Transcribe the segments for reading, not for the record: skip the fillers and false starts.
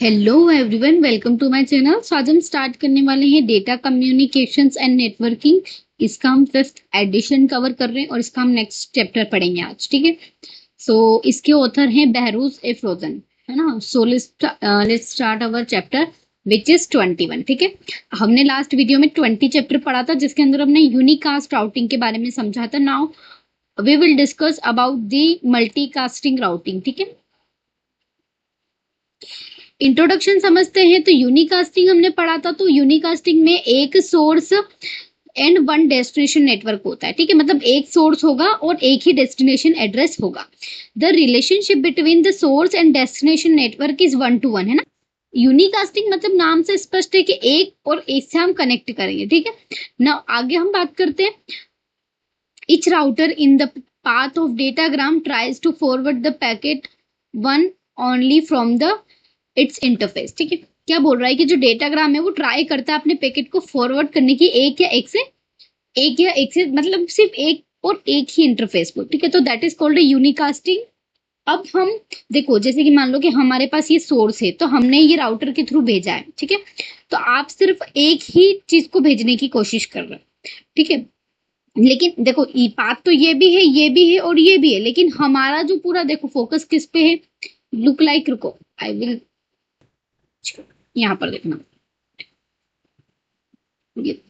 Hello everyone, welcome to my channel. So आज हम start करने वाले हैं डेटा कम्युनिकेशंस एंड नेटवर्किंग। इसका हम फिफ्थ एडिशन कवर कर रहे हैं और इसका हम नेक्स्ट चैप्टर पढ़ेंगे आज। ठीक है। सो इसके ऑथर हैं बहरूज एफ्रोजन, है ना। So let's start our chapter which is 21। ठीक है। हमने लास्ट वीडियो में 20 चैप्टर पढ़ा था जिसके अंदर हमने यूनिकास्ट राउटिंग के बारे में समझा था। Now we will discuss about the multicasting routing. ठीक है। इंट्रोडक्शन समझते हैं तो यूनिकास्टिंग हमने पढ़ा था। तो यूनिकास्टिंग में एक source and one destination network होता है। ठीक है। मतलब एक सोर्स होगा और एक ही डेस्टिनेशन एड्रेस होगा। The relationship between the source and destination network is 1 to 1, है ना। यूनिकास्टिंग मतलब नाम से स्पष्ट है कि एक और एक से हम कनेक्ट करेंगे। ठीक है ना। आगे हम बात करते हैं। Each router in the path of datagram tries to forward the packet one only from the its interface। ठीक है। क्या बोल रहा है कि जो डेटाग्राम है वो ट्राई करता है अपने पैकेट को फॉरवर्ड करने की एक या एक से मतलब सिर्फ एक और एक ही इंटरफेस को। ठीक है। तो दैट इज कॉल्ड यूनिकास्टिंग। अब हम देखो, जैसे कि मान लो कि हमारे पास ये सोर्स है तो हमने ये राउटर के थ्रू भेजा है। ठीक है। तो आप सिर्फ एक ही चीज को भेजने की कोशिश कर रहे हो। ठीक है। लेकिन देखो, बात तो ये भी है, ये भी है और ये भी है, लेकिन हमारा जो पूरा देखो फोकस किस पे है। लुक लाइक, रुको आई विल, यहाँ पर देखना। ये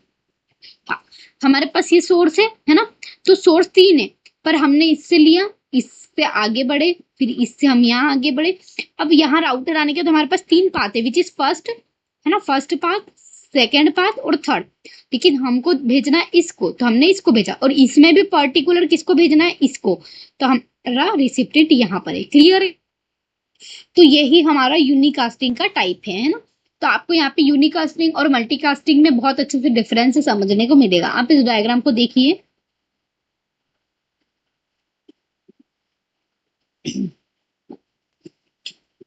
हाँ, हमारे पास ये सोर्स है ना। तो सोर्स 3 है, पर हमने इससे लिया, इससे आगे बढ़े, फिर इससे हम यहाँ आगे बढ़े। अब यहाँ राउटर आने के तो हमारे पास 3 पाथ है, विच इज फर्स्ट, है ना। फर्स्ट पाथ, सेकेंड पाथ और थर्ड। लेकिन हमको भेजना है इसको, तो हमने इसको भेजा, और इसमें भी पर्टिकुलर किसको भेजना है, इसको। तो हमारा रिसिप्टेंट यहाँ पर है। क्लियर है। तो यही हमारा यूनिकास्टिंग का टाइप है ना। तो आपको यहाँ पे यूनिकास्टिंग और मल्टीकास्टिंग में बहुत अच्छे से डिफरेंस समझने को मिलेगा। आप इस डायग्राम को देखिए।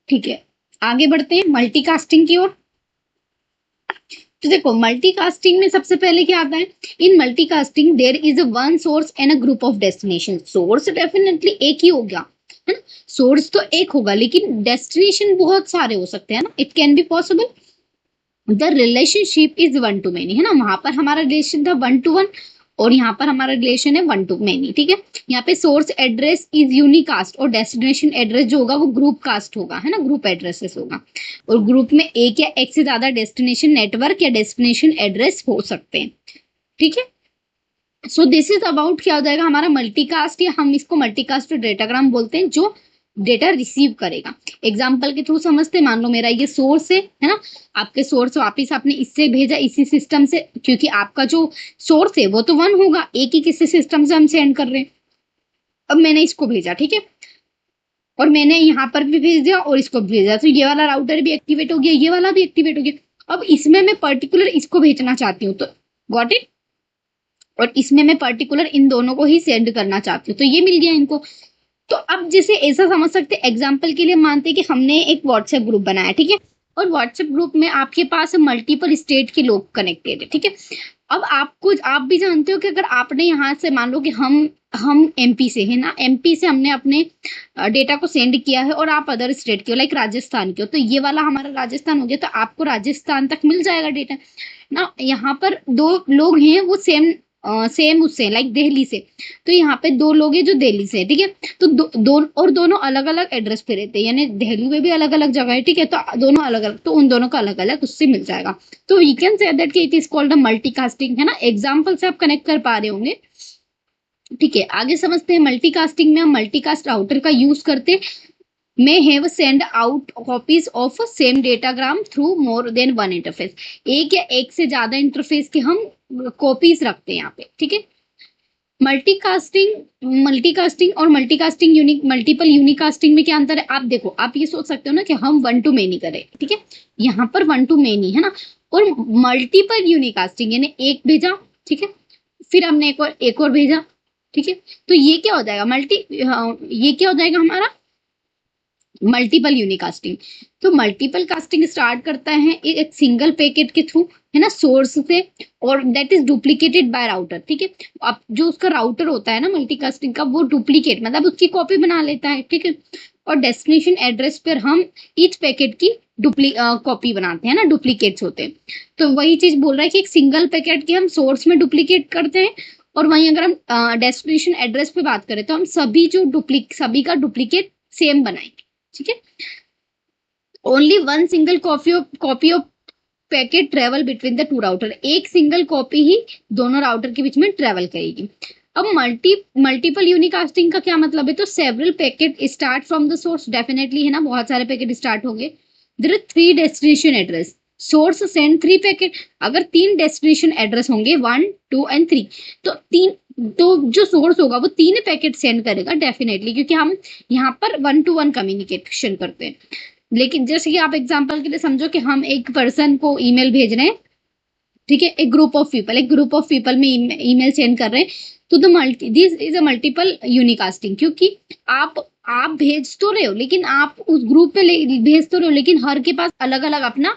ठीक है, आगे बढ़ते हैं मल्टीकास्टिंग की ओर। तो देखो, मल्टीकास्टिंग में सबसे पहले क्या आता है। In multicasting there is a one source and a group of destination. Source definitely एक ही हो गया, है ना। सोर्स तो एक होगा लेकिन डेस्टिनेशन बहुत सारे हो सकते हैं ना। It can be possible. The relationship is 1 to many, है ना। वहां पर हमारा रिलेशन था 1 to 1 और यहाँ पर हमारा रिलेशन है 1 to many। ठीक है। यहाँ पे सोर्स एड्रेस इज यूनिकास्ट और डेस्टिनेशन एड्रेस जो होगा वो ग्रुप कास्ट होगा, है ना। ग्रुप एड्रेसेस होगा और ग्रुप में एक या एक से ज्यादा डेस्टिनेशन नेटवर्क या डेस्टिनेशन एड्रेस हो सकते हैं। ठीक है। सो दिस इज अबाउट क्या हो जाएगा हमारा मल्टीकास्ट, या हम इसको मल्टीकास्ट डेटाग्राम बोलते हैं, जो डेटा रिसीव करेगा। एग्जाम्पल के थ्रू समझते, मान लो मेरा ये सोर्स है ना। आपके सोर्स वापिस आपने इससे भेजा, इसी सिस्टम से, क्योंकि आपका जो सोर्स है वो तो 1 होगा, एक ही किसी सिस्टम से हम सेंड कर रहे हैं। अब मैंने इसको भेजा, ठीक है, और मैंने यहाँ पर भी भेज दिया और इसको भी भेजा, तो ये वाला राउटर भी एक्टिवेट हो गया, ये वाला भी एक्टिवेट हो गया। अब इसमें मैं पर्टिकुलर इसको भेजना चाहती हूँ, तो गॉट इट। और इसमें मैं पर्टिकुलर इन दोनों को ही सेंड करना चाहती हूँ, तो ये मिल गया इनको। तो अब जैसे ऐसा समझ सकते, एग्जाम्पल के लिए मानते कि हमने एक व्हाट्सएप ग्रुप बनाया, ठीक है, और व्हाट्सएप ग्रुप में आपके पास मल्टीपल स्टेट के लोग कनेक्टेड है। ठीक है। अब आप भी जानते हो कि अगर आपने यहाँ से, मान लो कि हम एमपी से है ना, एमपी से हमने अपने डेटा को सेंड किया है और आप अदर स्टेट के हो, लाइक राजस्थान के हो, तो ये वाला हमारा राजस्थान हो गया, तो आपको राजस्थान तक मिल जाएगा डेटा ना। यहाँ पर 2 लोग हैं वो सेम उससे, लाइक दिल्ली से, तो यहाँ पे 2 लोग हैं जो दिल्ली से है। ठीक है। तो दोनों अलग अलग एड्रेस पे रहते हैं, यानी दिल्ली में भी अलग अलग जगह है। ठीक है। तो दोनों अलग अलग, तो उन दोनों का अलग अलग उससे मिल जाएगा। तो वी कैन से दैट कि it is called a multicasting, है ना। एग्जाम्पल से आप कनेक्ट कर पा रहे होंगे। ठीक है, आगे समझते हैं। मल्टीकास्टिंग में हम मल्टीकास्ट राउटर का यूज करते may have send out copies of same datagram through more than one interface। एक या एक से ज्यादा इंटरफेस के हम कॉपीज रखते हैं यहाँ पे। ठीक है। मल्टीकास्टिंग और मल्टीपल यूनिकास्टिंग में क्या अंतर है, आप देखो, आप ये सोच सकते हो ना कि हम 1 to many करें। ठीक है। यहाँ पर 1 to many, है ना। और मल्टीपल यूनिकास्टिंग यानी एक भेजा, ठीक है, फिर हमने एक और भेजा। ठीक है। तो ये क्या हो जाएगा, ये क्या हो जाएगा हमारा मल्टीपल यूनिकास्टिंग। तो मल्टीपल कास्टिंग स्टार्ट करता है एक सिंगल पैकेट के थ्रू, है ना, सोर्स से, और that is duplicated by router. ठीक है। अब जो उसका राउटर होता है ना मल्टीकास्टिंग का, वो डुप्लीकेट मतलब उसकी कॉपी बना लेता है। ठीक है। और डेस्टिनेशन एड्रेस पर हम ईच पैकेट की कॉपी बनाते हैं ना, डुप्लीकेट्स होते हैं। तो वही चीज बोल रहा है कि एक सिंगल पैकेट की हम सोर्स में डुप्लीकेट करते हैं, और वहीं अगर हम डेस्टिनेशन एड्रेस पे बात करें तो हम सभी का डुप्लीकेट सेम बनाएंगे, ठीक है। Only one single copy of packet travel between the two router, एक सिंगल कॉपी ही दोनों राउटर के बीच में ट्रेवल करेगी। अब मल्टीपल यूनिकास्टिंग का क्या मतलब है, तो several packet start from the source, definitely है ना, बहुत सारे पैकेट स्टार्ट होंगे। There are 3 destination address, source send 3 packet. अगर 3 डेस्टिनेशन एड्रेस होंगे 1 2 एंड 3, तो जो सोर्स होगा वो 3 पैकेट सेंड करेगा डेफिनेटली, क्योंकि हम यहाँ पर 1 to 1 कम्युनिकेशन करते हैं। लेकिन जैसे कि आप एग्जांपल के लिए समझो कि हम एक पर्सन को ईमेल भेज रहे हैं, ठीक है, एक ग्रुप ऑफ पीपल में ईमेल सेंड कर रहे हैं, तो दिस इज अ मल्टीपल यूनिकास्टिंग, क्योंकि आप भेज तो रहे हो, लेकिन आप उस ग्रुप में भेज तो रहे हो, लेकिन हर के पास अलग अलग अपना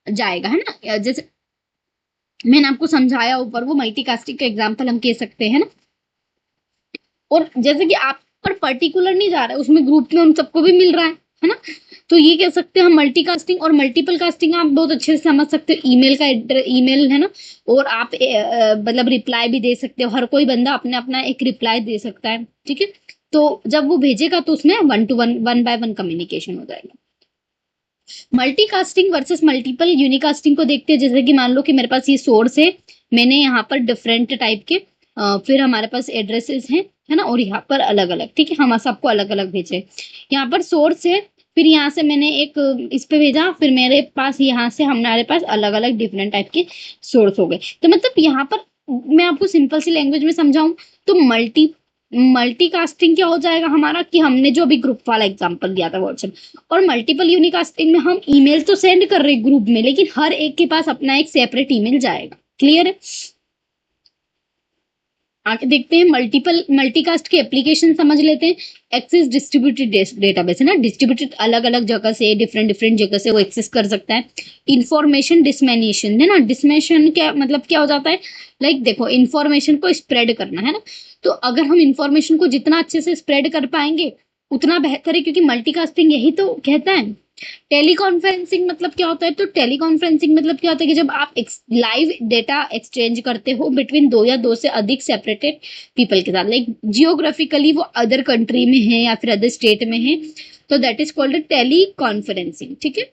जाएगा, है ना। जैसे मैंने आपको समझाया ऊपर, वो मल्टीकास्टिंग का एग्जाम्पल हम कह सकते हैं ना। और जैसे कि आप पर पर्टिकुलर नहीं जा रहा है, उसमें ग्रुप में उन सबको भी मिल रहा है ना। तो ये कह सकते हैं हम मल्टीकास्टिंग। और मल्टीपल कास्टिंग आप बहुत अच्छे से समझ सकते हो, ईमेल है ना, और आप मतलब रिप्लाई भी दे सकते हो, हर कोई बंदा अपने अपना एक रिप्लाई दे सकता है, ठीक है। तो जब वो भेजेगा तो उसमें 1 to 1 1 by 1 कम्युनिकेशन हो जाएगा। मल्टीकास्टिंग वर्सेस मल्टीपल यूनिकास्टिंग को देखते हैं। जैसे कि मान लो कि मेरे पास ये सोर्स है, मैंने यहाँ पर डिफरेंट टाइप के फिर हमारे पास एड्रेसेस हैं, है ना, और यहाँ पर अलग अलग, ठीक है, हम सबको अलग अलग भेजे। यहाँ पर सोर्स है, फिर यहाँ से मैंने एक इस पे भेजा, फिर मेरे पास यहाँ से हमारे पास अलग अलग डिफरेंट टाइप के सोर्स हो गए। तो मतलब यहाँ पर मैं आपको सिंपल सी लैंग्वेज में समझाऊं तो मल्टीकास्टिंग क्या हो जाएगा हमारा, कि हमने जो अभी ग्रुप वाला एग्जांपल दिया था व्हाट्सएप, और मल्टीपल यूनिकास्टिंग में हम ईमेल तो सेंड कर रहे हैं ग्रुप में, लेकिन हर एक के पास अपना एक सेपरेट ईमेल जाएगा। क्लियर है। आगे देखते हैं मल्टीकास्ट के एप्लीकेशन समझ लेते हैं। एक्सेस डिस्ट्रीब्यूटेड डेटाबेस है ना, डिस्ट्रीब्यूटेड अलग अलग जगह से, डिफरेंट जगह से वो एक्सेस कर सकता है। इंफॉर्मेशन डिसमिनेशन है ना, डिसमिनेशन क्या मतलब क्या हो जाता है, लाइक देखो इंफॉर्मेशन को स्प्रेड करना है ना, तो अगर हम इंफॉर्मेशन को जितना अच्छे से स्प्रेड कर पाएंगे उतना बेहतर है, क्योंकि मल्टीकास्टिंग यही तो कहता है। टेलीकॉन्फ्रेंसिंग मतलब क्या होता है, तो टेलीकॉन्फ्रेंसिंग मतलब क्या होता है कि जब आप लाइव डेटा एक्सचेंज करते हो बिटवीन 2 या 2 से अधिक सेपरेटेड पीपल के साथ, लाइक जियोग्राफिकली वो अदर कंट्री में है या फिर अदर स्टेट में है, तो that is called teleconferencing, ठीक है।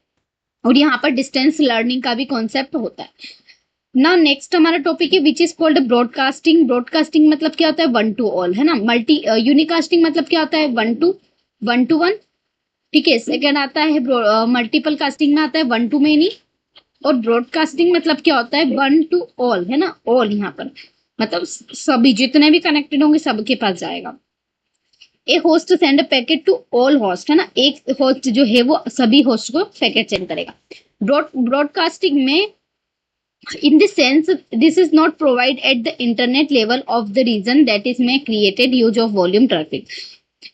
और यहाँ पर डिस्टेंस लर्निंग का भी कॉन्सेप्ट होता है ना। नेक्स्ट हमारा टॉपिक है which is called broadcasting. Broadcasting मतलब क्या होता है, 1 to all, है ना। यूनिकास्टिंग मतलब क्या होता है, 1 to 1, ठीक है। सेकेंड आता है मल्टीपल कास्टिंग में आता है 1 to many, और ब्रॉडकास्टिंग मतलब क्या होता है, 1 to all, है ना। ऑल यहाँ पर मतलब सभी जितने भी कनेक्टेड होंगे सबके पास जाएगा। A host send a packet to all host, है ना, एक होस्ट जो है वो सभी होस्ट को पैकेट सेंड करेगा। ब्रॉडकास्टिंग में in this sense this is not provided at the internet level of the region that is may created huge of volume traffic,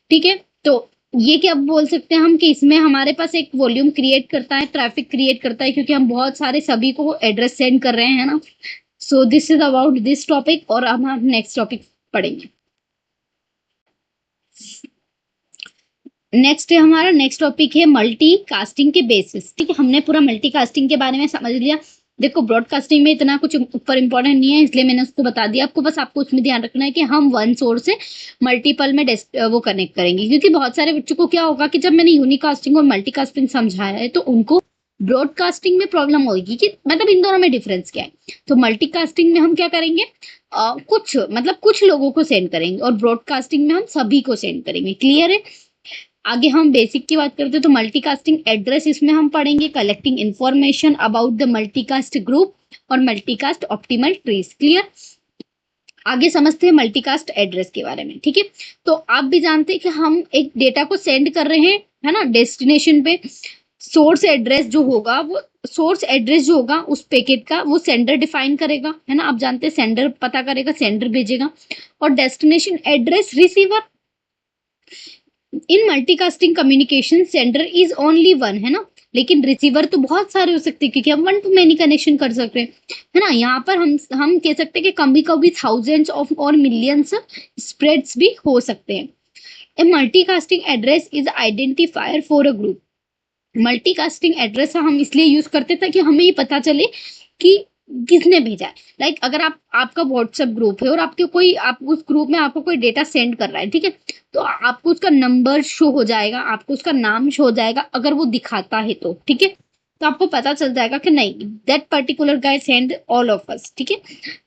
ठीक है। तो ये क्या बोल सकते हैं हम कि इसमें हमारे पास एक वॉल्यूम क्रिएट करता है, ट्रैफिक क्रिएट करता है, क्योंकि हम बहुत सारे सभी को एड्रेस सेंड कर रहे हैं, है ना। So this is about this topic, और अब हम नेक्स्ट टॉपिक पढ़ेंगे। नेक्स्ट है हमारा नेक्स्ट टॉपिक है मल्टीकास्टिंग के बेसिस, ठीक है। हमने पूरा मल्टीकास्टिंग के बारे में समझ लिया। देखो ब्रॉडकास्टिंग में इतना कुछ ऊपर इंपॉर्टेंट नहीं है, इसलिए मैंने उसको बता दिया आपको। बस आपको उसमें ध्यान रखना है कि हम 1 सोर्स से मल्टीपल में वो कनेक्ट करेंगे, क्योंकि बहुत सारे बच्चों को क्या होगा कि जब मैंने यूनिकास्टिंग और मल्टीकास्टिंग समझाया है तो उनको ब्रॉडकास्टिंग में प्रॉब्लम होगी कि मतलब इन दोनों में डिफरेंस क्या है। तो मल्टीकास्टिंग में हम क्या करेंगे, कुछ लोगों को सेंड करेंगे, और ब्रॉडकास्टिंग में हम सभी को सेंड करेंगे। क्लियर है। आगे हम बेसिक की बात करते हैं तो मल्टीकास्टिंग एड्रेस इसमें हम पढ़ेंगे, collecting information about the multicast group और मल्टीकास्ट ऑप्टिमल ट्रीज। क्लियर। आगे समझते हैं मल्टीकास्ट एड्रेस के बारे में, ठीक है। तो आप भी जानते हैं कि हम एक डेटा को सेंड कर रहे हैं, है ना, डेस्टिनेशन पे। सोर्स एड्रेस जो होगा उस पैकेट का वो सेंडर डिफाइन करेगा, है ना। आप जानते हैं सेंडर पता करेगा, सेंडर भेजेगा, और destination address receiver. In multicasting communication sender is only 1, है ना, लेकिन रिसीवर तो बहुत सारे हो सकते हैं, क्योंकि हम 1 to many कनेक्शन कर सकते हैं, है ना। यहाँ पर हम कह सकते हैं कि कभी कभी थाउजेंड्स ऑफ और मिलियंस स्प्रेड्स भी हो सकते हैं। A multicasting address is identifier for a group. Multicasting address हम इसलिए यूज करते ताकि हमें ये पता चले कि किसने भेजा है। लाइक अगर आपका व्हाट्सएप ग्रुप है और आपके कोई आप उस ग्रुप में आपको कोई डेटा सेंड कर रहा है, ठीक है, तो आपको उसका नंबर शो हो जाएगा, आपको उसका नाम शो हो जाएगा अगर वो दिखाता है तो, ठीक है, तो आपको पता चल जाएगा कि नहीं that particular guy send all of us, ठीक है।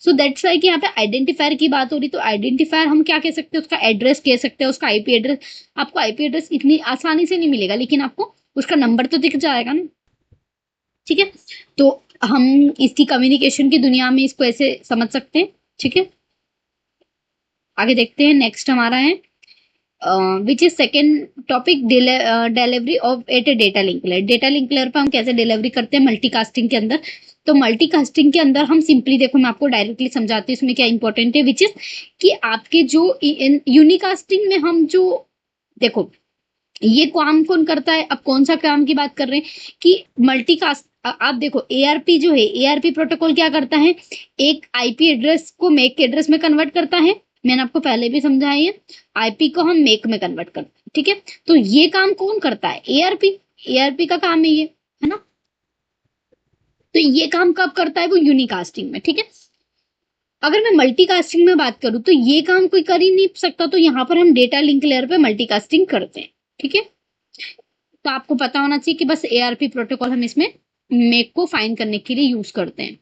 सो दैट्स वाई कि यहाँ पे आइडेंटिफायर की बात हो रही, तो आइडेंटिफायर हम क्या कह सकते हैं, उसका एड्रेस कह सकते हैं, उसका आईपी एड्रेस। आपको आईपी एड्रेस इतनी आसानी से नहीं मिलेगा, लेकिन आपको उसका नंबर तो दिख जाएगा ना, ठीक है। तो हम इसकी कम्युनिकेशन की दुनिया में इसको ऐसे समझ सकते हैं, ठीक है। आगे देखते हैं, नेक्स्ट हमारा है which is second topic, delivery of at a data link layer. Data link layer पर हम कैसे डिलीवरी करते हैं मल्टीकास्टिंग के अंदर। तो मल्टीकास्टिंग के अंदर हम सिंपली देखो, मैं आपको डायरेक्टली समझाती हूँ इसमें क्या इंपॉर्टेंट है, विच इज कि आपके जो यूनिकास्टिंग में हम जो देखो ये काम कौन करता है, अब कौन सा काम की बात कर रहे हैं कि मल्टीकास्ट। आप देखो एआरपी जो है, एआरपी प्रोटोकॉल क्या करता है, एक आईपी एड्रेस को मैक एड्रेस में कन्वर्ट करता है। मैंने आपको पहले भी समझाया है, आईपी को हम मैक में कन्वर्ट करते हैं, ठीक है। तो ये काम कौन करता है, एआरपी, एआरपी का काम है ये, है ना। तो ये काम कब करता है, वो यूनिकास्टिंग में, ठीक है। अगर मैं मल्टीकास्टिंग में बात करूं तो ये काम कोई कर ही नहीं सकता, तो यहाँ पर हम डेटा लिंक लेयर पे मल्टीकास्टिंग करते हैं, ठीक है। तो आपको पता होना चाहिए कि बस एआरपी प्रोटोकॉल हम इसमें मेक को फाइंड करने के लिए यूज करते हैं।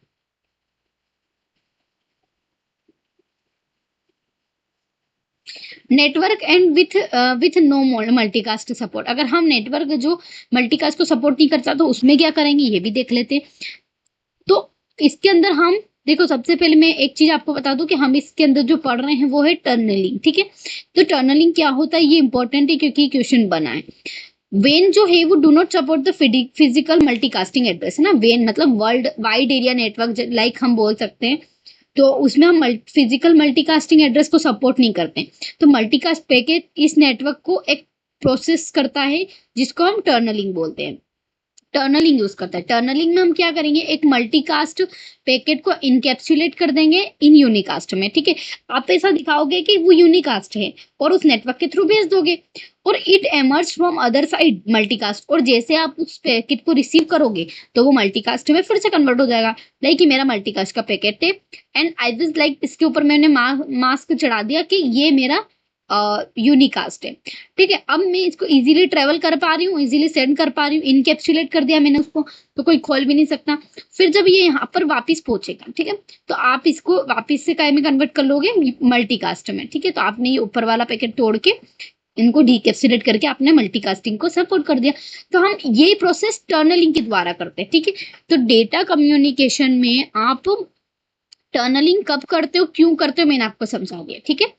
Network and with no multicast support. अगर हम नेटवर्क जो मल्टीकास्ट को सपोर्ट नहीं करता तो उसमें क्या करेंगे, ये भी देख लेते हैं। तो इसके अंदर हम देखो, सबसे पहले मैं एक चीज आपको बता दूं कि हम इसके अंदर जो पढ़ रहे हैं वो है टनलिंग, ठीक है। तो टनलिंग क्या होता है, ये इंपॉर्टेंट है क्योंकि क्वेश्चन बना है। वेन जो है वो do not support the physical multicasting address, है ना। वेन मतलब world wide area network, like हम बोल सकते हैं, तो उसमें हम फिजिकल मल्टीकास्टिंग एड्रेस को सपोर्ट नहीं करते। तो मल्टीकास्ट पैकेट इस नेटवर्क को एक प्रोसेस करता है जिसको हम टर्नलिंग बोलते हैं, टर्नलिंग यूज करता है। टर्नलिंग में हम क्या करेंगे, एक मल्टीकास्ट पैकेट को इनकैप्सुलेट कर देंगे इन यूनिकास्ट में, ठीक है। आप ऐसा दिखाओगे कि वो यूनिकास्ट है और उस नेटवर्क के थ्रू भेज दोगे, और it emerge from other side multicast, और जैसे आप उस पैकेट को रिसीव करोगे तो वो मल्टीकास्ट में फिर से कन्वर्ट हो जाएगा। लाइक मेरा मल्टीकास्ट का पैकेट है एंड आई दिस लाइक इसके ऊपर मैंने मास्क चढ़ा दिया कि ये मेरा यूनिकास्ट है, ठीक है। अब मैं इसको इजीली ट्रेवल कर पा रही हूँ, इजीली सेंड कर पा रही हूँ, इनकैप्सुलेट कर दिया मैंने उसको, तो कोई खोल भी नहीं सकता। फिर जब ये यहाँ पर वापस पहुंचेगा, ठीक है, तो आप इसको वापस से काय में कन्वर्ट कर लोगे, मल्टीकास्ट में, ठीक है। तो आपने ये ऊपर वाला पैकेट तोड़ के इनको डीकैप्सुलेट करके आपने मल्टीकास्टिंग को सपोर्ट कर दिया। तो हम ये प्रोसेस टर्नलिंग के द्वारा करते हैं, ठीक है। तो डेटा कम्युनिकेशन में आप टर्नलिंग कब करते हो, क्यों करते हो, मैंने आपको समझा दिया, ठीक है।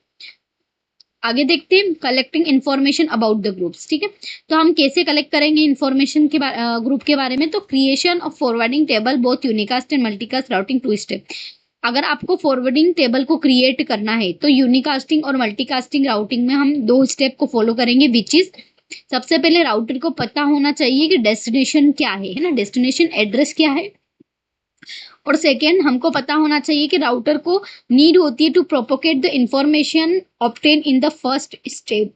आगे देखते हैं, collecting information about the groups, ठीक है। तो हम कैसे कलेक्ट करेंगे इन्फॉर्मेशन के ग्रुप के बारे में, तो creation of forwarding table both unicast and multicast routing two step. अगर आपको फॉरवर्डिंग टेबल को क्रिएट करना है तो यूनिकास्टिंग और मल्टीकास्टिंग राउटिंग में हम 2 स्टेप को फॉलो करेंगे, विच इज सबसे पहले राउटर को पता होना चाहिए कि डेस्टिनेशन क्या है ना, डेस्टिनेशन एड्रेस क्या है। और सेकेंड, हमको पता होना चाहिए कि राउटर को नीड होती है to propagate the information obtain in the first step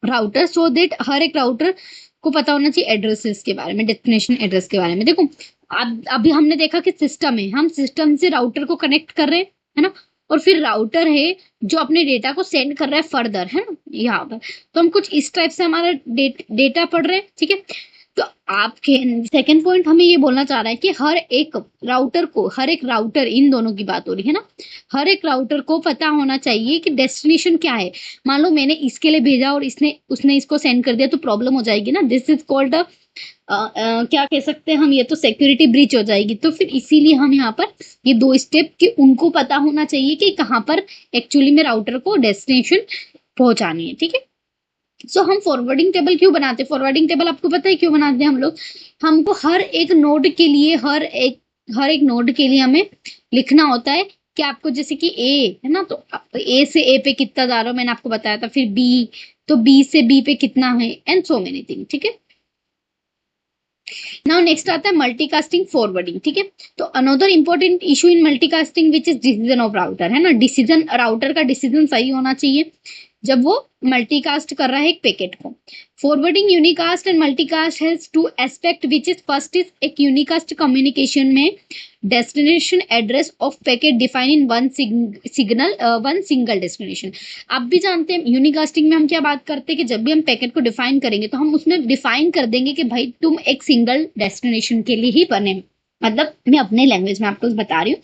router, so that हर एक राउटर को पता होना चाहिए एड्रेसेस के बारे में, डेस्टिनेशन एड्रेस के बारे में। देखो अब अभी हमने देखा कि सिस्टम है, हम सिस्टम से राउटर को कनेक्ट कर रहे हैं, है ना, और फिर राउटर है जो अपने डेटा को सेंड कर रहा है फर्दर, है ना, यहाँ पर। तो हम कुछ इस टाइप से हमारा डेटा पढ़ रहे हैं, ठीक है। तो आपके सेकंड पॉइंट हमें ये बोलना चाह रहा है कि हर एक राउटर, इन दोनों की बात हो रही है ना, हर एक राउटर को पता होना चाहिए कि डेस्टिनेशन क्या है। मान लो मैंने इसके लिए भेजा और उसने इसको सेंड कर दिया तो प्रॉब्लम हो जाएगी ना, दिस इज कॉल्ड क्या कह सकते हैं हम, ये तो सिक्योरिटी ब्रीच हो जाएगी। तो फिर इसीलिए हम यहाँ पर ये 2 स्टेप कि उनको पता होना चाहिए कि कहाँ पर एक्चुअली में राउटर को डेस्टिनेशन पहुंचानी है, ठीक है। सो हम फॉरवर्डिंग टेबल क्यों बनाते हैं, फॉरवर्डिंग टेबल आपको पता है क्यों बनाते हैं हम लोग, हमको हर एक नोड के लिए हमें लिखना होता है कि आपको जैसे कि ए है ना, तो ए से ए पे कितना जा रहा हो मैंने आपको बताया था, फिर बी, तो बी से बी पे कितना है, एंड सो मेनी थिंग, ठीक है। नाउ नेक्स्ट आता है मल्टीकास्टिंग फॉरवर्डिंग, ठीक है। तो another important issue in multicasting which is decision of router, है ना, डिसीजन, राउटर का डिसीजन सही होना चाहिए जब वो मल्टीकास्ट कर रहा है एक पैकेट को। Forwarding unicast and multicast has to aspect which is first is एक यूनिकास्ट कम्युनिकेशन में destination address of packet define in one single destination. आप भी जानते हैं यूनिकास्टिंग में हम क्या बात करते हैं कि जब भी हम पैकेट को डिफाइन करेंगे तो हम उसमें डिफाइन कर देंगे कि भाई तुम एक सिंगल डेस्टिनेशन के लिए ही बने, मतलब मैं अपने लैंग्वेज में आपको बता रही हूँ।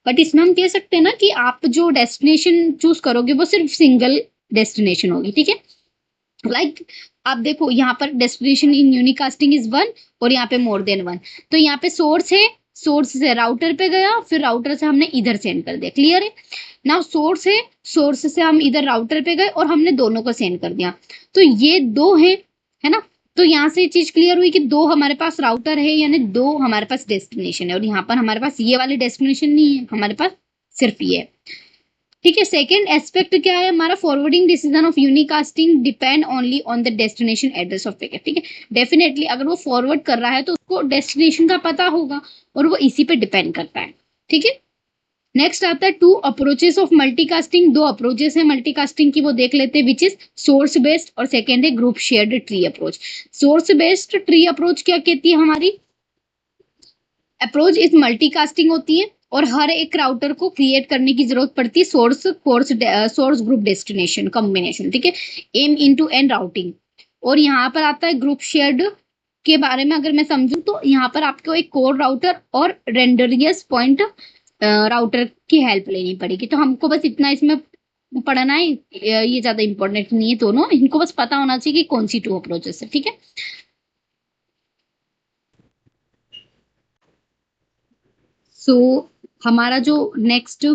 बट इसमें हम कह सकते हैं ना कि आप जो डेस्टिनेशन चूज करोगे वो सिर्फ सिंगल डेस्टिनेशन होगी, ठीक है। लाइक आप देखो यहाँ पर डेस्टिनेशन इन यूनिकास्टिंग इज वन और यहाँ पे मोर देन वन। तो यहाँ पे सोर्स है, सोर्स से राउटर पे गया, फिर राउटर से हमने इधर सेंड कर दिया, क्लियर है। नाउ सोर्स है, सोर्स से हम इधर राउटर पे गए और हमने दोनों को सेंड कर दिया। तो ये दो है ना। तो यहाँ से चीज क्लियर हुई कि दो हमारे पास राउटर है, यानी दो हमारे पास डेस्टिनेशन है, और यहाँ पर हमारे पास ये वाली डेस्टिनेशन नहीं है, हमारे पास सिर्फ ये है, ठीक है। सेकंड एस्पेक्ट क्या है हमारा, forwarding decision of यूनिकास्टिंग depend only on the destination address of packet, ठीक है। डेफिनेटली अगर वो फॉरवर्ड कर रहा है तो उसको डेस्टिनेशन का पता होगा और वो इसी पे डिपेंड करता है, ठीक है। नेक्स्ट आता है टू अप्रोचेस ऑफ मल्टीकास्टिंग। दो अप्रोचेस है मल्टीकास्टिंग की, वो देख लेते हैं, विच इज सोर्स बेस्ड और सेकेंड है group shared tree approach. Source based tree approach क्या कहती है हमारी, अप्रोच इज मल्टीकास्टिंग होती है और हर एक राउटर को क्रिएट करने की जरूरत पड़ती है सोर्स ग्रुप डेस्टिनेशन कॉम्बिनेशन, ठीक है, एम इनटू एन राउटिंग। और यहाँ पर आता है ग्रुप शेयर्ड के बारे में अगर मैं समझूं तो यहाँ पर आपको एक कोर राउटर और रेंडरियस पॉइंट राउटर की हेल्प लेनी पड़ेगी। तो हमको बस इतना इसमें पढ़ना है, ये ज्यादा इंपॉर्टेंट नहीं है, दोनों इनको बस पता होना चाहिए कि कौन सी टू अप्रोचेस है, ठीक है। सो हमारा जो नेक्स्ट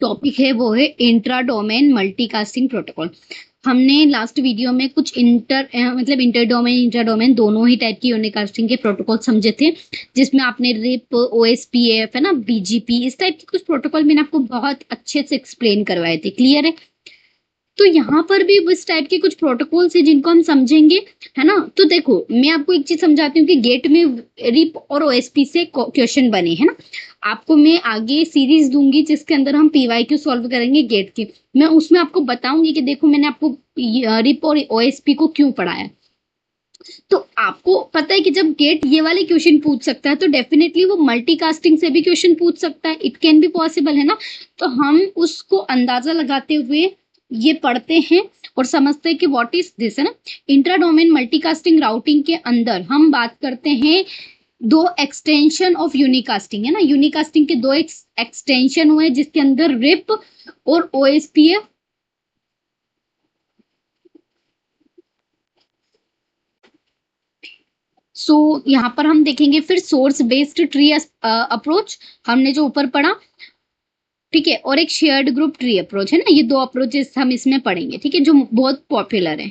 टॉपिक है वो है इंट्रा डोमेन मल्टीकास्टिंग प्रोटोकॉल। हमने लास्ट वीडियो में कुछ मतलब इंटर डोमेन इंट्रा डोमेन दोनों ही टाइप की यूनिकास्टिंग के प्रोटोकॉल समझे थे, जिसमें आपने रिप, ओएसपीएफ है ना, बीजीपी, इस टाइप के कुछ प्रोटोकॉल मैंने आपको बहुत अच्छे से एक्सप्लेन करवाए थे, क्लियर है। तो यहाँ पर भी इस टाइप के कुछ प्रोटोकॉल्स है जिनको हम समझेंगे, है ना। तो देखो मैं आपको एक चीज समझाती हूँ कि गेट में रिप और ओएसपी से क्वेश्चन बने, है ना। आपको मैं आगे सीरीज दूंगी जिसके अंदर हम पीवाईक्यू सॉल्व करेंगे गेट के, मैं उसमें आपको बताऊंगी कि देखो मैंने आपको रिप और ओएसपी को क्यों पढ़ाया। तो आपको पता है कि जब गेट ये वाले क्वेश्चन पूछ सकता है तो डेफिनेटली वो मल्टीकास्टिंग से भी क्वेश्चन पूछ सकता है, इट कैन बी पॉसिबल, है ना। तो हम उसको अंदाजा लगाते हुए ये पढ़ते हैं और समझते हैं कि व्हाट इज दिस, है ना। इंट्रा डोमेन मल्टीकास्टिंग राउटिंग के अंदर हम बात करते हैं दो एक्सटेंशन ऑफ यूनिकास्टिंग, है ना। यूनिकास्टिंग के दो एक्सटेंशन हुए जिसके अंदर रिप और ओएसपीएफ यहाँ पर हम देखेंगे फिर सोर्स बेस्ड ट्री अप्रोच हमने जो ऊपर पढ़ा, ठीक है, और एक शेयर्ड ग्रुप ट्री अप्रोच, है ना। ये दो अप्रोचेस हम इसमें पढ़ेंगे, ठीक है, जो बहुत पॉपुलर है।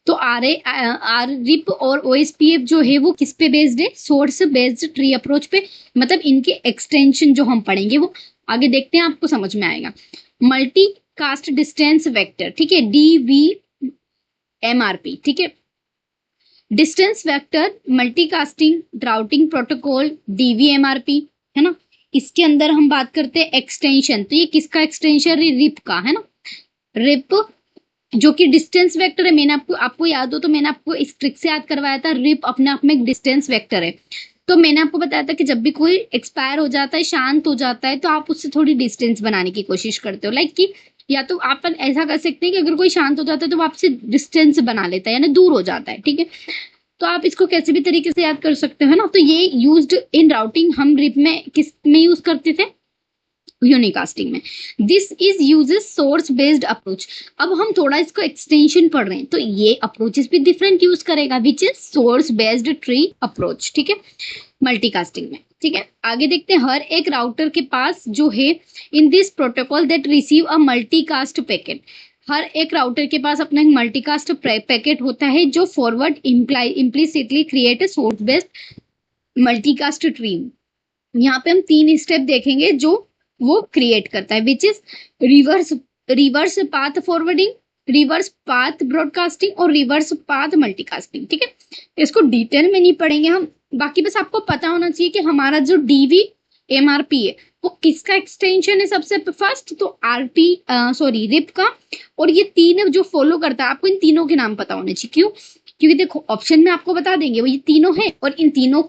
तो आर रिप और ओएसपीएफ जो है वो किस पे बेस्ड है, सोर्स बेस्ड ट्री अप्रोच पे, मतलब इनके एक्सटेंशन जो हम पढ़ेंगे वो आगे देखते हैं, आपको समझ में आएगा। मल्टी कास्ट डिस्टेंस वेक्टर, ठीक है, DVMRP, ठीक है, distance vector multicasting routing protocol DVMRP, है ना। इसके अंदर हम बात करते हैं एक्सटेंशन, तो ये किसका एक्सटेंशन है, रिप का, है ना। रिप जो कि डिस्टेंस वेक्टर है, मैंने आपको याद हो तो मैंने आपको इस ट्रिक से याद करवाया था, रिप अपने आप में एक डिस्टेंस वेक्टर है। तो मैंने आपको बताया था कि जब भी कोई एक्सपायर हो जाता है, शांत हो जाता है, तो आप उससे थोड़ी डिस्टेंस बनाने की कोशिश करते हो, लाइक कि या तो आप ऐसा कर सकते हैं कि अगर कोई शांत हो जाता है तो वो आपसे डिस्टेंस बना लेता है, यानी दूर हो जाता है, ठीक है। तो आप इसको कैसे भी तरीके से याद कर सकते हो, है ना। तो ये यूज्ड इन राउटिंग हम रिप में किस में यूज करते थे, यूनिकास्टिंग में। This is uses source based approach. अब हम थोड़ा इसको एक्सटेंशन पढ़ रहे हैं तो ये अप्रोचेस भी डिफरेंट यूज करेगा, which is source based tree approach, ठीक है, मल्टीकास्टिंग में, ठीक है। आगे देखते हैं, हर एक राउटर के पास जो है in this protocol that receive a multicast packet, हर एक राउटर के पास अपना एक मल्टीकास्ट पैकेट होता है जो forward implicitly create a source based multicast tree. यहाँ पे हम 3 स्टेप देखेंगे जो वो क्रिएट करता है, which is reverse path forwarding, reverse path broadcasting और रिवर्स पाथ मल्टीकास्टिंग, ठीक है। इसको डिटेल में नहीं पढ़ेंगे हम, बाकी बस आपको पता होना चाहिए कि हमारा जो DVMRP है वो किसका एक्सटेंशन है सबसे फर्स्ट, तो आरपी सॉरी रिप का। और ये तीन जो फॉलो करता है, आपको इन तीनों के नाम पता होने चाहिए। क्यों? क्योंकि देखो ऑप्शन में आपको बता देंगे वो ये तीनों है, और इन तीनों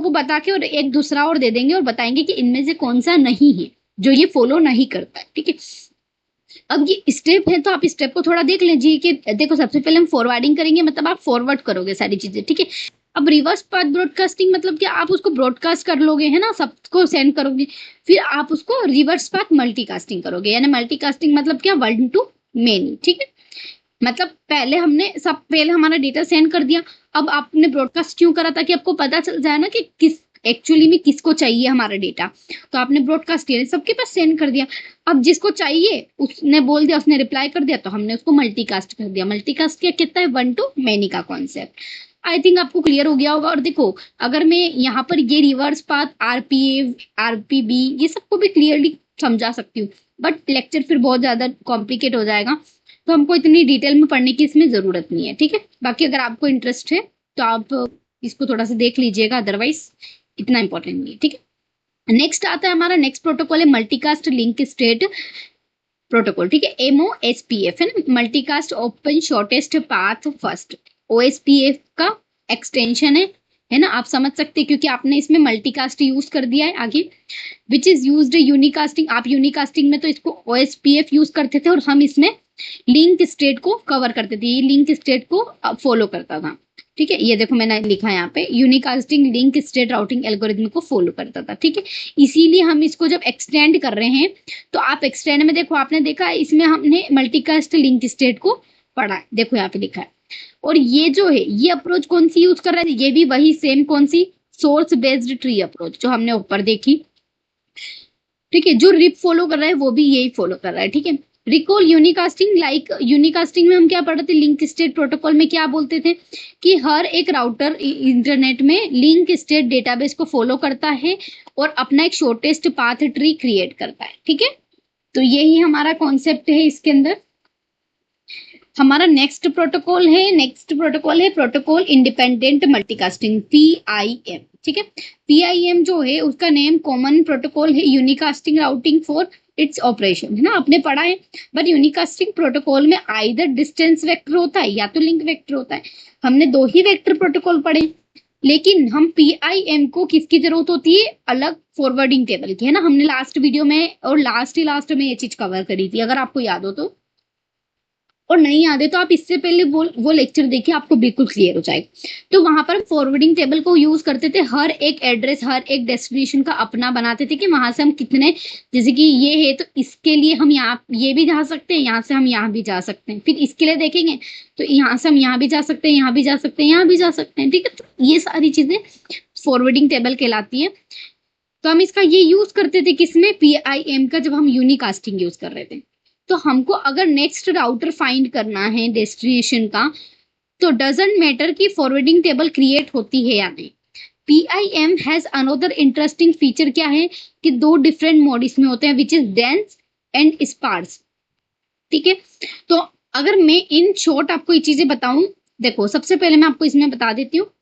को बता के और एक दूसरा और दे देंगे और बताएंगे कि इनमें से कौन सा नहीं है जो ये फॉलो नहीं करता है। ठीक है, अब ये स्टेप है तो आप स्टेप को थोड़ा देख लीजिए कि देखो सबसे पहले हम फॉरवर्डिंग करेंगे, मतलब आप फॉरवर्ड करोगे सारी चीजें। ठीक है, अब रिवर्स पाथ ब्रॉडकास्टिंग मतलब कि आप उसको ब्रॉडकास्ट कर लोगे, है ना, सबको सेंड करोगे, फिर आप उसको रिवर्स पाथ मल्टीकास्टिंग करोगे। यानी मल्टीकास्टिंग मतलब क्या, वन टू मेनी। ठीक है, मतलब पहले हमारा डेटा सेंड कर दिया, अब आपने ब्रॉडकास्ट क्यों करा, ताकि आपको पता चल जाए ना कि किस एक्चुअली में किसको चाहिए हमारा डेटा। तो आपने ब्रॉडकास्ट किया, सबके पास सेंड कर दिया। अब जिसको चाहिए उसने बोल दिया, उसने रिप्लाई कर दिया, तो हमने उसको मल्टीकास्ट कर दिया। मल्टीकास्ट क्या कितना है, वन टू मेनी का कॉन्सेप्ट। आई थिंक आपको क्लियर हो गया होगा। और देखो अगर मैं यहाँ पर ये रिवर्स पाथ, आरपीए, आरपीबी, ये सबको भी क्लियरली समझा सकती हूँ, बट लेक्चर फिर बहुत ज्यादा कॉम्प्लिकेट हो जाएगा, तो हमको इतनी डिटेल में पढ़ने की इसमें जरूरत नहीं है। ठीक है, बाकी अगर आपको इंटरेस्ट है तो आप इसको थोड़ा सा देख लीजिएगा, अदरवाइज इतना इंपॉर्टेंट नहीं है। ठीक है, नेक्स्ट आता है हमारा, नेक्स्ट प्रोटोकॉल है मल्टीकास्ट लिंक स्टेट प्रोटोकॉल। ठीक है, MOSPF है ना, multicast open shortest path first. OSPF का एक्सटेंशन है ना, आप समझ सकते हैं क्योंकि आपने इसमें मल्टीकास्ट यूज कर दिया है आगे। विच इज यूज्ड यूनिकास्टिंग, आप यूनिकास्टिंग में तो इसको OSPF यूज करते थे, और हम इसमें लिंक स्टेट को कवर करते थे, ये लिंक स्टेट को फॉलो करता था। ठीक है, ये देखो मैंने लिखा है यहाँ पे, यूनिकास्टिंग लिंक स्टेट राउटिंग एल्गोरिथम को फॉलो करता था। ठीक है, इसीलिए हम इसको जब एक्सटेंड कर रहे हैं, तो आप एक्सटेंड में देखो, आपने देखा इसमें हमने मल्टीकास्ट लिंक स्टेट को पढ़ा है, देखो यहाँ पे लिखा है। और ये जो है, ये अप्रोच कौन सी यूज कर रहे थे, ये भी वही सेम, कौन सी, सोर्स बेस्ड ट्री अप्रोच जो हमने ऊपर देखी। ठीक है, जो रिप फॉलो कर रहा है वो भी यही फॉलो कर रहा है। ठीक है, रिकॉल यूनिकास्टिंग, लाइक यूनिकास्टिंग में हम क्या पढ़ते थे, लिंक स्टेट प्रोटोकॉल में क्या बोलते थे कि हर एक राउटर इंटरनेट में लिंक स्टेट डेटाबेस को फॉलो करता है और अपना एक शॉर्टेस्ट पाथ ट्री क्रिएट करता है। ठीक है, तो यही हमारा कॉन्सेप्ट है इसके अंदर। हमारा नेक्स्ट प्रोटोकॉल है प्रोटोकॉल इंडिपेंडेंट मल्टीकास्टिंग, PIM। ठीक है, PIM जो है उसका नेम कॉमन प्रोटोकॉल है यूनिकास्टिंग राउटिंग फॉर इट्स ऑपरेशन, है ना, आपने पढ़ा है। बट यूनिकास्टिंग प्रोटोकॉल में आइदर डिस्टेंस वेक्टर होता है या तो लिंक वेक्टर होता है। हमने दो ही वेक्टर प्रोटोकॉल पढ़े, लेकिन हम PIM को किसकी जरूरत होती है, अलग फॉरवर्डिंग टेबल की, है ना। हमने लास्ट वीडियो में और लास्ट में ये चीज कवर करी थी, अगर आपको याद हो तो। और नहीं याद है तो आप इससे पहले वो लेक्चर देखिए, आपको बिल्कुल क्लियर हो जाएगा। तो वहां पर फॉरवर्डिंग टेबल को यूज करते थे, हर एक एड्रेस, हर एक डेस्टिनेशन का अपना बनाते थे कि वहां से हम कितने, जैसे कि ये है तो इसके लिए हम यहाँ ये भी जा सकते हैं, यहाँ से हम यहाँ भी जा सकते हैं, फिर इसके लिए देखेंगे तो यहाँ से हम यहाँ भी जा सकते हैं, यहाँ भी जा सकते हैं, यहाँ भी जा सकते हैं। ठीक है, तो ये सारी चीजें फॉरवर्डिंग टेबल कहलाती है। तो हम इसका ये यूज करते थे किसमें, PIM का, जब हम यूनिकास्टिंग यूज कर रहे थे। तो हमको अगर नेक्स्ट राउटर फाइंड करना है डेस्टिनेशन का, तो डजंट मैटर कि फॉरवर्डिंग टेबल क्रिएट होती है या नहीं। PIM has another interesting feature, क्या है कि दो डिफरेंट मोड इसमें होते हैं, which is dense and sparse. ठीक है, तो अगर मैं इन शॉर्ट आपको ये चीजें बताऊं, देखो सबसे पहले मैं आपको इसमें बता देती हूँ।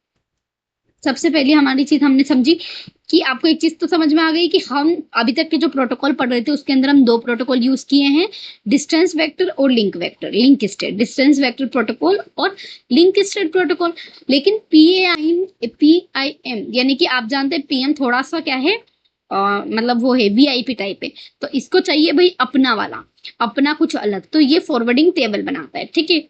सबसे पहले हमारी चीज हमने समझी कि आपको एक चीज तो समझ में आ गई कि हम अभी तक के जो प्रोटोकॉल पढ़ रहे थे उसके अंदर हम दो प्रोटोकॉल यूज किए हैं, डिस्टेंस वेक्टर और link vector, link state, distance vector protocol और लिंक स्टेट प्रोटोकॉल। लेकिन PIM यानी कि आप जानते हैं PM थोड़ा सा क्या है, मतलब वो है VIP टाइप है, तो इसको चाहिए भाई अपना वाला, अपना कुछ अलग, तो ये फॉरवर्डिंग टेबल बनाता है। ठीक है,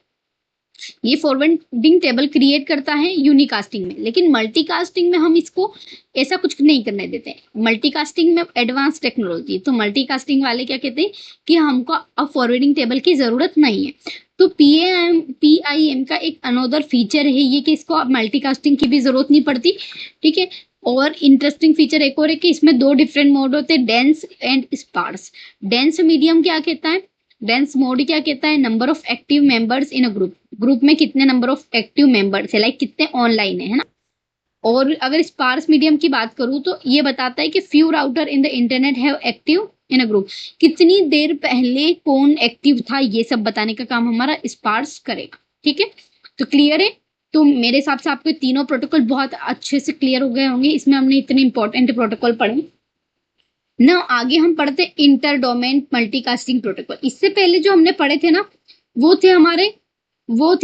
ये फॉरवर्डिंग टेबल क्रिएट करता है यूनिकास्टिंग में, लेकिन मल्टीकास्टिंग में हम इसको ऐसा कुछ नहीं करने देते। मल्टीकास्टिंग में एडवांस टेक्नोलॉजी, तो मल्टीकास्टिंग वाले क्या कहते हैं कि हमको अब फॉरवर्डिंग टेबल की जरूरत नहीं है। तो PIM का एक अनोदर फीचर है ये कि इसको अब मल्टीकास्टिंग की भी जरूरत नहीं पड़ती। ठीक है, और इंटरेस्टिंग फीचर एक और है कि इसमें दो डिफरेंट मोड होते हैं, dense and sparse. Dense medium क्या कहता है, डेंस मोड क्या कहता है, number of active members in a group, group में कितने नंबर ऑफ एक्टिव मेंबर्स है, लाइक कितने ऑनलाइन है ना। और अगर स्पार्स मीडियम की बात करूं तो ये बताता है कि few router in the internet have active in a group, कितनी देर पहले कौन एक्टिव था, ये सब बताने का काम हमारा स्पार्स करेगा। ठीक है, तो क्लियर है। तो मेरे हिसाब से आपके तीनों प्रोटोकॉल बहुत अच्छे से क्लियर हो गए होंगे, इसमें हमने इतने इंपॉर्टेंट प्रोटोकॉल पढ़े। ना आगे हम पढ़ते इंटर डोमेन मल्टीकास्टिंग प्रोटोकॉल। इससे पहले जो हमने पढ़े थे ना वो थे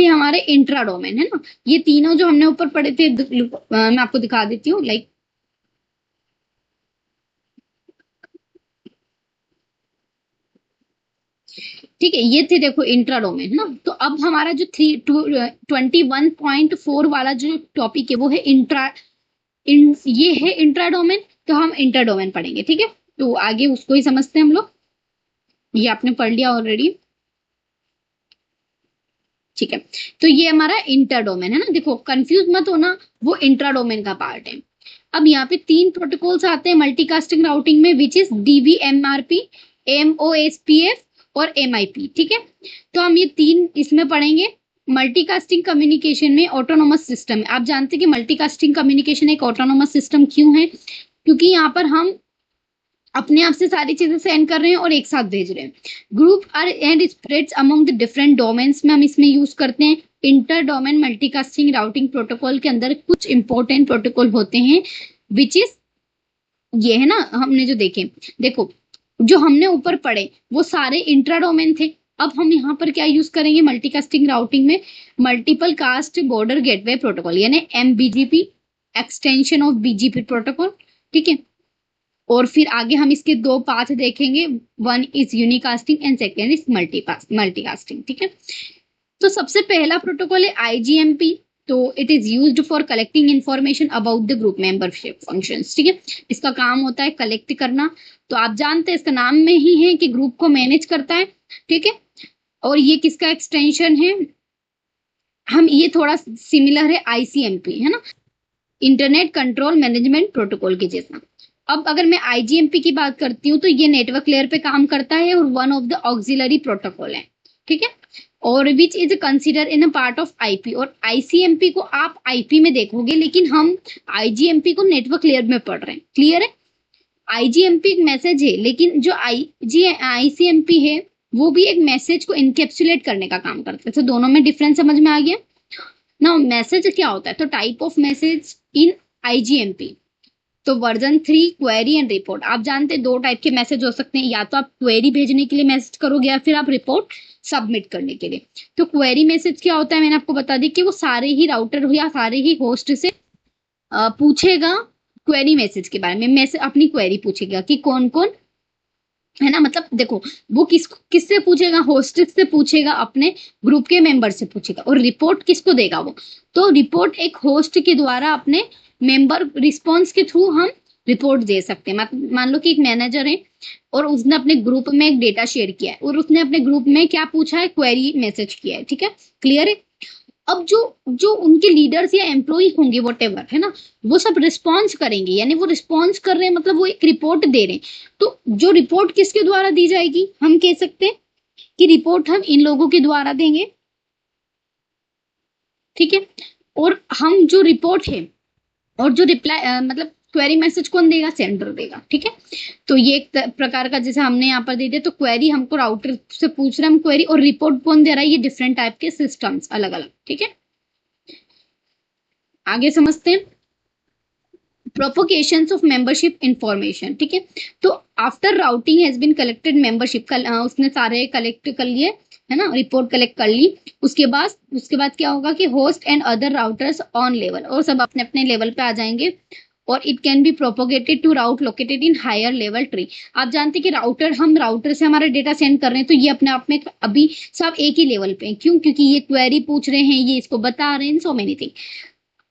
हमारे इंट्रा डोमेन, है ना। ये तीनों जो हमने ऊपर पढ़े थे, मैं आपको दिखा देती हूँ, लाइक ठीक है, ये थे देखो इंट्रा डोमेन, है ना। तो अब हमारा जो 21.4 वाला जो टॉपिक है वो है ये है इंट्रा डोमेन। तो हम इंटर डोमेन पढ़ेंगे, ठीक है। तो आगे उसको ही समझते हैं हम लोग। ये आपने पढ़ लिया ऑलरेडी, ठीक है। तो ये हमारा इंटर डोमेन है ना, देखो कंफ्यूज मत होना, वो इंट्रा डोमेन का पार्ट है। अब यहाँ पे 3 प्रोटोकॉल्स आते हैं मल्टीकास्टिंग राउटिंग में, विच इज डीवीएमआरपी, एमओएसपीएफ और एमआईपी, ठीक है। तो हम ये 3 इसमें पढ़ेंगे। मल्टीकास्टिंग कम्युनिकेशन में ऑटोनोमस सिस्टम, आप जानते हैं कि मल्टीकास्टिंग कम्युनिकेशन एक ऑटोनोमस सिस्टम क्यों है, क्योंकि यहाँ पर हम अपने आप से सारी चीजें सेंड कर रहे हैं और एक साथ भेज रहे हैं। Group are and spreads among the different domains में हम इसमें यूज करते हैं। Inter domain multicasting routing protocol के अंदर कुछ इंपॉर्टेंट प्रोटोकॉल होते हैं, विच इज ये है ना, हमने जो देखे, देखो जो हमने ऊपर पढ़े वो सारे इंट्रा डोमेन थे। अब हम यहाँ पर क्या यूज करेंगे मल्टीकास्टिंग राउटिंग में, multiple cast border gateway protocol यानी MBGP, extension of BGP protocol, ठीक है। और फिर आगे हम इसके 2 पाथ देखेंगे, one is यूनिकास्टिंग and second is multicasting, ठीक है। तो सबसे पहला प्रोटोकॉल है आईजीएमपी। तो it is used for collecting information about the group membership functions, ठीक है। इसका काम होता है कलेक्ट करना। तो आप जानते हैं इसका नाम में ही है कि ग्रुप को मैनेज करता है, ठीक है। और ये किसका एक्सटेंशन है, हम ये थोड़ा सिमिलर है आईसीएमपी, है ना, इंटरनेट कंट्रोल मैनेजमेंट प्रोटोकॉल के जैसा। अब अगर मैं आईजीएमपी की बात करती हूँ तो ये नेटवर्क लेयर पे काम करता है और one of the auxiliary protocol है, ठीक है। और which is consider in a part of IP. और आईसीएमपी को आप आईपी में देखोगे, लेकिन हम आईजीएमपी को नेटवर्क लेयर में पढ़ रहे हैं, क्लियर है। आईजीएमपी एक मैसेज है, लेकिन जो आईसीएमपी है वो भी एक मैसेज को इनकेप्सुलेट करने का काम करता है। तो दोनों में डिफरेंस समझ में आ गया ना। मैसेज क्या होता है, तो type of message in IGMP, तो वर्जन 3 क्वेरी एंड रिपोर्ट। आप जानते हैं 2 टाइप के मैसेज हो सकते हैं, या तो आप क्वेरी भेजने के लिए मैसेज करोगे या फिर आप रिपोर्ट सबमिट करने के लिए। तो क्वेरी मैसेज क्या होता है, मैंने आपको बता दी कि वो सारे ही राउटर या सारे ही होस्ट से पूछेगा क्वेरी मैसेज के बारे में, मैसेज अपनी क्वेरी पूछेगा कि कौन कौन, है ना। मतलब देखो वो किससे पूछेगा, होस्टेस से पूछेगा, अपने ग्रुप के मेंबर से पूछेगा। और रिपोर्ट किसको देगा वो, तो रिपोर्ट एक होस्ट के द्वारा अपने मेंबर रिस्पॉन्स के थ्रू हम रिपोर्ट दे सकते हैं। मान लो कि एक मैनेजर है और उसने अपने ग्रुप में एक डेटा शेयर किया है और उसने अपने ग्रुप में क्या पूछा है, क्वेरी मैसेज किया है, ठीक है, क्लियर है। अब जो उनके लीडर्स या एम्प्लॉय होंगे वॉट एवर, है ना, वो सब रिस्पॉन्स करेंगे, यानी वो रिस्पॉन्स कर रहे हैं, मतलब वो एक रिपोर्ट दे रहे हैं। तो जो रिपोर्ट किसके द्वारा दी जाएगी, हम कह सकते हैं कि रिपोर्ट हम इन लोगों के द्वारा देंगे, ठीक है। और हम जो रिपोर्ट है और जो रिप्लाई मतलब क्वेरी मैसेज कौन देगा, सेंडर देगा, ठीक है। तो ये एक प्रकार का जैसे हमने यहाँ पर दे दिया, तो क्वेरी हमको राउटर से पूछ रहे हैं हम क्वेरी, और रिपोर्ट कौन दे रहा है, ये डिफरेंट टाइप के सिस्टम्स अलग अलग, ठीक है। आगे समझते हैं प्रोपोगेशंस ऑफ मेंबरशिप इंफॉर्मेशन, ठीक है। तो after routing has been collected membership, उसने सारे कलेक्ट कर लिए, है ना, रिपोर्ट कलेक्ट कर ली। उसके बाद क्या होगा कि host and other routers on level, और सब अपने अपने लेवल पे आ जाएंगे। और it can be propagated to route located in higher level tree. आप जानते हैं कि हम राउटर से हमारा डेटा सेंड कर रहे हैं, तो ये अपने आप में अभी सब एक ही लेवल पे हैं। क्यों, क्योंकि ये क्वेरी पूछ रहे हैं, ये इसको बता रहे हैं, सो मेनी थिंग।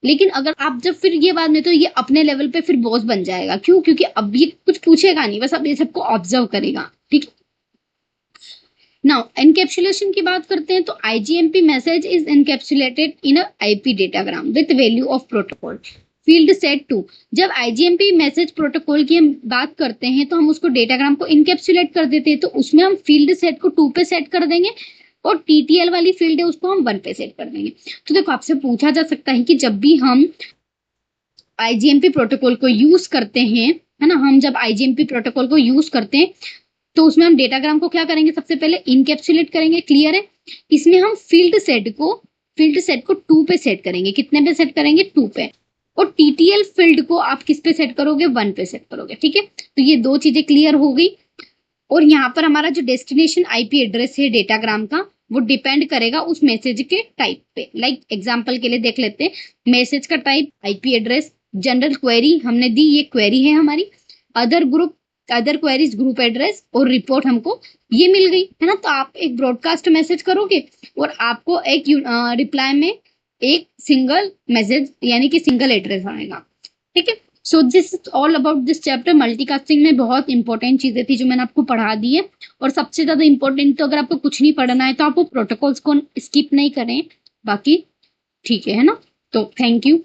लेकिन अगर आप जब फिर ये बाद में, तो ये अपने लेवल पे फिर बॉस बन जाएगा। क्यों, क्योंकि अब ये कुछ पूछेगा नहीं, बस अब ये सबको ऑब्जर्व करेगा, ठीक। नाउ एनकैप्सुलेशन की बात करते हैं, तो IGMP message is encapsulated in a IP datagram with value of protocol field set 2। जब आईजीएमपी मैसेज प्रोटोकॉल की हम बात करते हैं तो हम उसको डेटाग्राम को इनकैप्सुलेट कर देते हैं, तो उसमें हम फील्ड सेट को 2 पे सेट कर देंगे और टीटीएल वाली फील्ड है उसको हम 1 पे सेट कर देंगे। तो देखो आपसे पूछा जा सकता है कि जब भी हम आईजीएमपी प्रोटोकॉल को यूज करते हैं, है ना, हम जब आईजीएमपी प्रोटोकॉल को यूज करते हैं तो उसमें हम डेटाग्राम को क्या करेंगे, सबसे पहले इनकैप्सुलेट करेंगे, क्लियर है। इसमें हम फील्ड सेट को 2 पे सेट करेंगे, कितने पे सेट करेंगे, 2 पे। और टीटीएल फील्ड को आप किस पे सेट करोगे, 1 पे सेट करोगे। ठीक है, तो ये दो चीजें क्लियर हो गई। और यहाँ पर हमारा जो डेस्टिनेशन आईपी एड्रेस है डेटाग्राम का, वो डिपेंड करेगा उस मैसेज के टाइप पे। लाइक एग्जांपल के लिए देख लेते हैं, मैसेज का type IP address, general query हमने दी, ये क्वेरी है हमारी, अदर क्वेरीज ग्रुप एड्रेस, और रिपोर्ट हमको ये मिल गई है ना। तो आप एक ब्रॉडकास्ट मैसेज करोगे और आपको एक रिप्लाई में एक सिंगल मैसेज यानी कि सिंगल एड्रेस आएगा। ठीक है, so this all about this chapter. Multicasting में बहुत इंपॉर्टेंट चीजें थी जो मैंने आपको पढ़ा दी है। और सबसे ज्यादा इंपॉर्टेंट, तो अगर आपको कुछ नहीं पढ़ना है तो आप वो प्रोटोकॉल्स को स्किप नहीं करें, बाकी ठीक है ना। तो थैंक यू।